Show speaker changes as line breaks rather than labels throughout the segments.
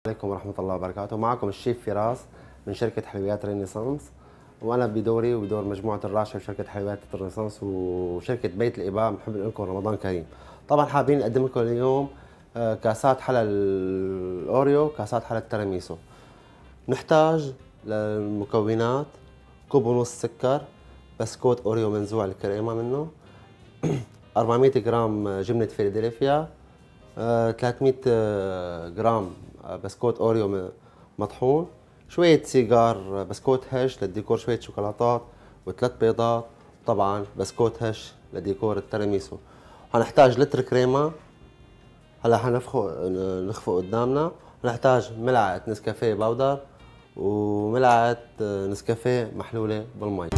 عليكم ورحمة الله وبركاته. معكم الشيف فراس من شركة حلويات رينيسانس، وأنا بدوري وبدور مجموعة الراشة بشركة حلويات رينيسانس وشركة بيت الإباء بنحب نقول لكم رمضان كريم. طبعا حابين نقدم لكم اليوم كاسات حلا الأوريو، كاسات حلا التيراميسو. نحتاج للمكونات كوب ونص سكر، بسكوت أوريو منزوع الكريمة منه، 400 جرام جبنة فيلادلفيا، 300 جرام بسكوت أوريو مطحون، شوية سيجار بسكوت هش للديكور، شوية شوكولاتات، وثلاث بيضات، طبعا بسكوت هش لديكور التيراميسو. هنحتاج لتر كريمة هلا نخفق قدامنا. هنحتاج ملعقة نسكافيه باودر وملعقة نسكافيه محلولة بالمي.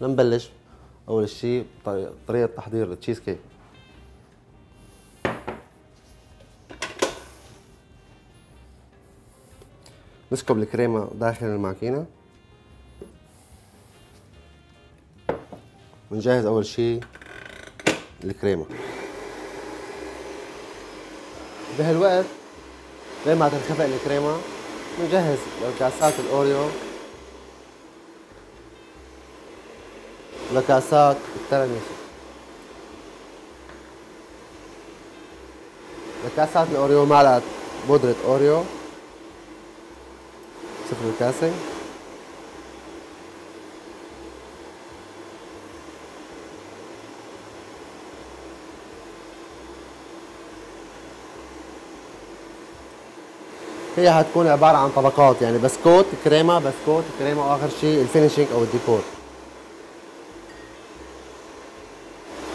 نبلش اول شيء طريقه تحضير التشيز كيك. نسكب الكريمه داخل الماكينه. ونجهز اول شيء الكريمه. بهالوقت لين ما تنخفق الكريمه بنجهز كاسات الاوريو لكاسات التيراميسو. لكاسات الاوريو معلقه بودره اوريو صفر الكاسه، هي هتكون عباره عن طبقات، يعني بسكوت كريمه بسكوت كريمه، واخر شيء الفينيشينج او الديكور.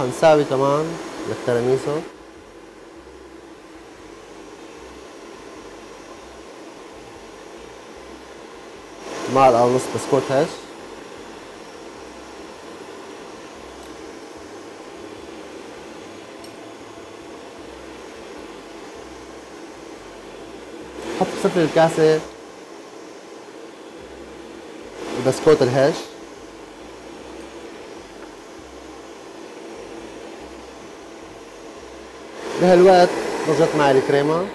هنساوي كمان للتيراميسو معلقة ونص بسكوت هش، حط بصفر الكاسة البسكوت الهش، بهالوقت رجت معي الكريمة.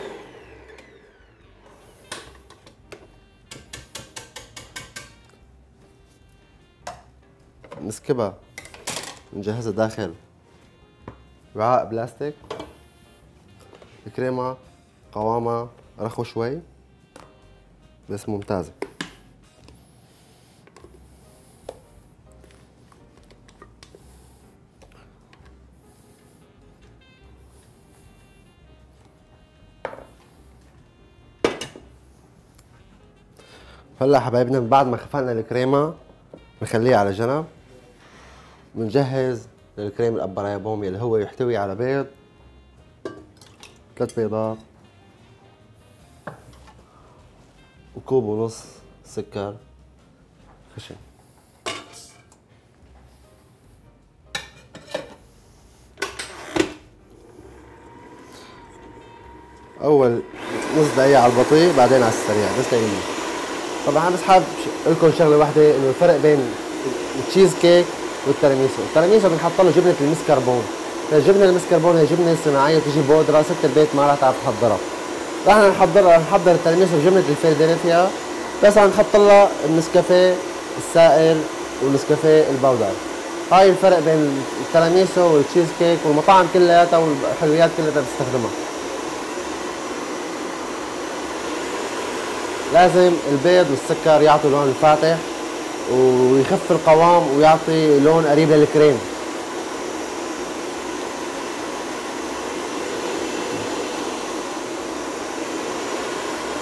نسكبها نجهزها داخل وعاء بلاستيك. الكريمة قوامها رخو شوي بس ممتازة. هلا حبايبنا بعد ما خفقنا الكريمة بنخليها على جنب. بنجهز للكريم الابرايبوم اللي هو يحتوي على بيض، 3 بيضات، وكوب ونص سكر خشن. اول نص دقيقة على البطيء بعدين على السريع بس ليمين. طبعا انا بس حابب اقول لكم شغله واحده، انه الفرق بين التشيز كيك والتيراميسو. التيراميسو بنحط له جبنه المسكربون. الجبنه المسكربون هي جبنه صناعيه بتيجي بودره، ست البيت ما راح تعرف تحضرها. نحن نحضر التيراميسو بجبنه الفيلادلفيا، بس نحط لها النسكافيه السائل والنسكافيه البودر. هاي الفرق بين التيراميسو والتشيز كيك، والمطاعم كلياتها والحلويات كلياتها بتستخدمها. لازم البيض والسكر يعطوا لون فاتح ويخف القوام ويعطي لون قريب للكريم.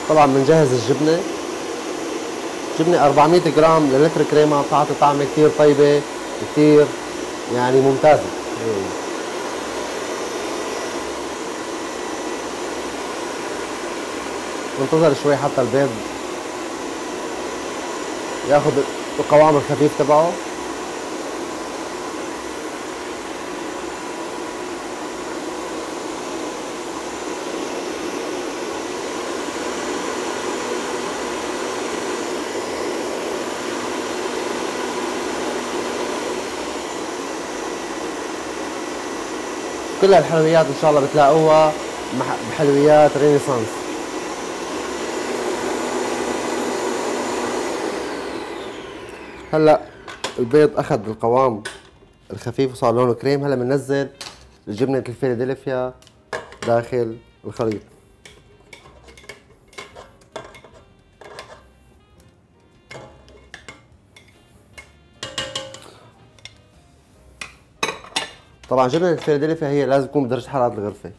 طبعا بنجهز الجبنه. جبنه 400 جرام للتر كريمه بتعطي طعمه كثير طيبه كثير يعني ممتازه. ننتظر شوي حتى البيض ياخذ القوام الخفيف تبعه. كل هالحلويات ان شاء الله بتلاقوها بحلويات رينيسانس. هلا البيض اخذ القوام الخفيف وصار لونه كريم. هلا بننزل جبنة الفيلادلفيا داخل الخليط. طبعا جبنة الفيلادلفيا هي لازم تكون بدرجة حرارة الغرفة،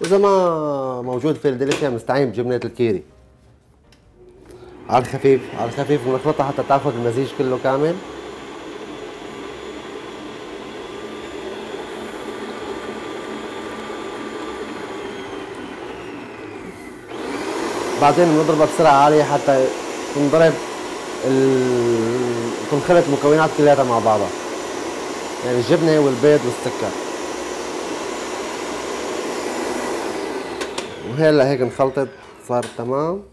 وإذا ما موجود فيلادلفيا بنستعين بجبنة الكيري. على الخفيف على الخفيف ونخلطها حتى تاخذ المزيج كله كامل. بعدين بنضربها بسرعة عالية حتى تنضرب تنخلط المكونات كلياتها مع بعضها، يعني الجبنة والبيض والسكر. وهلا هيك انخلطت صار تمام.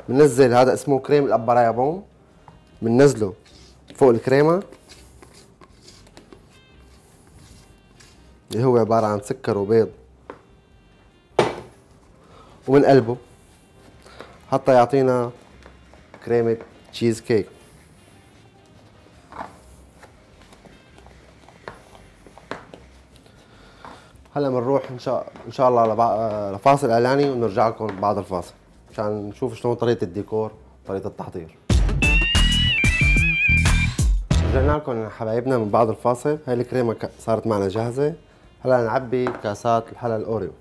بننزل هذا اسمه كريم الابرايا بون، بننزله فوق الكريمة اللي هو عبارة عن سكر وبيض، وبنقلبه حتى يعطينا كريمة تشيز كيك. هلا بنروح ان شاء الله لفاصل اعلاني ونرجع لكم بعد الفاصل مشان نشوف شلون طريقة الديكور وطريقة التحضير. رجعنا لكم حبايبنا من بعد الفاصل. هاي الكريمة صارت معنا جاهزة. هلا نعبي كاسات الحلا الاوريو.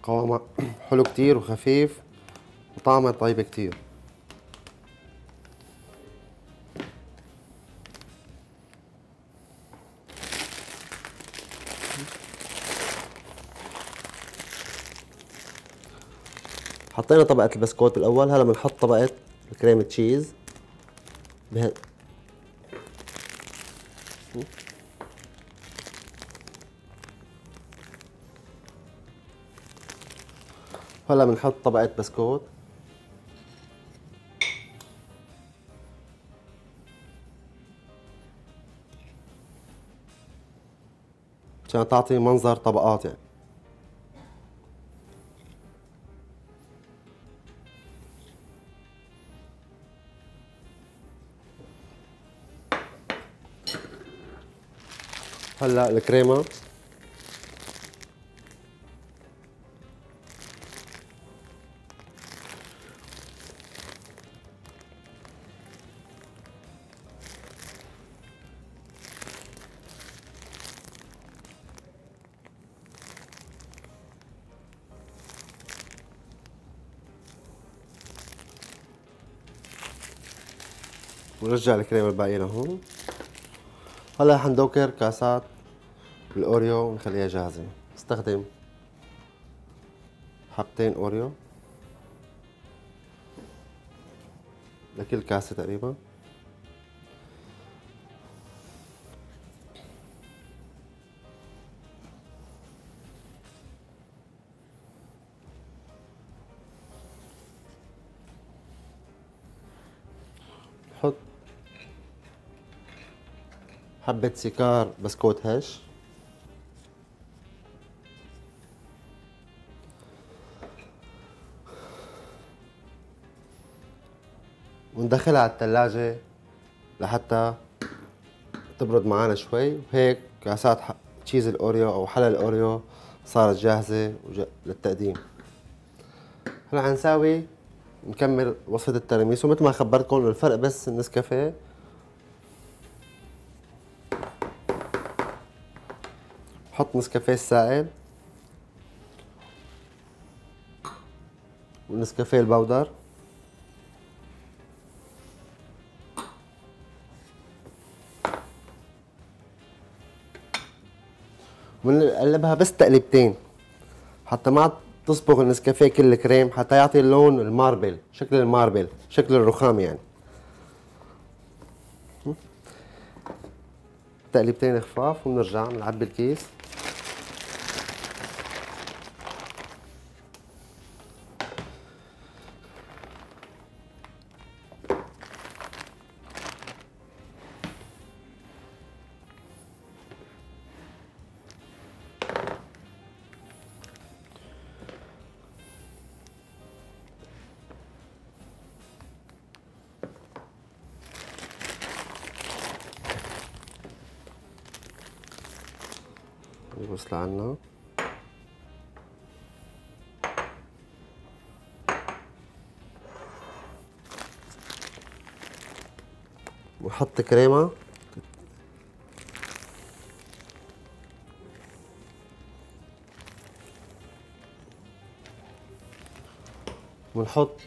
قوامها حلو كتير وخفيف وطعمها طيب كتير. حطينا طبقة البسكوت الأول. هلا بنحط طبقة الكريم تشيز هلا بنحط طبقة بسكوت عشان تعطي منظر طبقات يعني. هلا الكريمة ونرجع الكريمة الباقية لهون. هلا حندوكر كاسات الاوريو ونخليها جاهزة. استخدم حبتين اوريو لكل كاسة تقريبا. نحط حبة سكر بسكوت هش. وندخلها على الثلاجة لحتى تبرد معنا شوي. وهيك كاسات تشيز الاوريو او حلا الاوريو صارت جاهزة للتقديم. هلا حنساوي نكمل وصفة التيراميسو. مثل ما خبرتكم الفرق بس النسكافيه. حط نسكافيه السائل والنسكافيه البودر، ونقلبها بس تقلبتين حتى ما تصبغ النسكافيه كل كريم، حتى يعطي اللون الماربل، شكل الماربل، شكل الرخام يعني. تقلبتين خفاف وبنرجع بنعبي الكيس. يوصل عنا. ونحط كريمة ونحط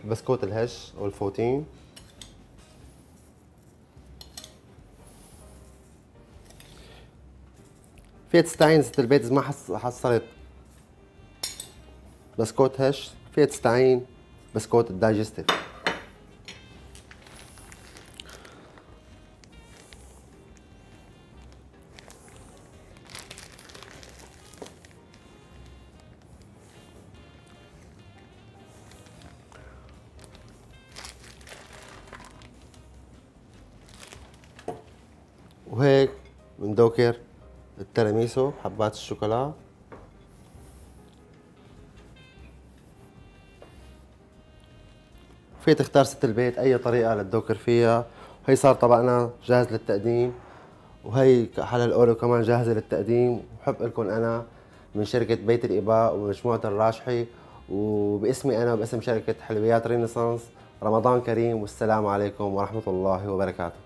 بسكوت الهش او الفوتين. فيها تستعين ست البيت اذا ما حصلت بسكوت هش، فيها تستعين بسكوت الدايجستيف. وهيك بندوكر التيراميسو بحبات الشوكولا. فيك تختار ست البيت اي طريقة لتدوكر فيها. وهي صار طبقنا جاهز للتقديم، وهي حلا الاوريو كمان جاهزة للتقديم. وبحب لكم انا من شركة بيت الإباء ومجموعة الراجحي، وباسمي انا وباسم شركة حلويات رينيسانس، رمضان كريم والسلام عليكم ورحمة الله وبركاته.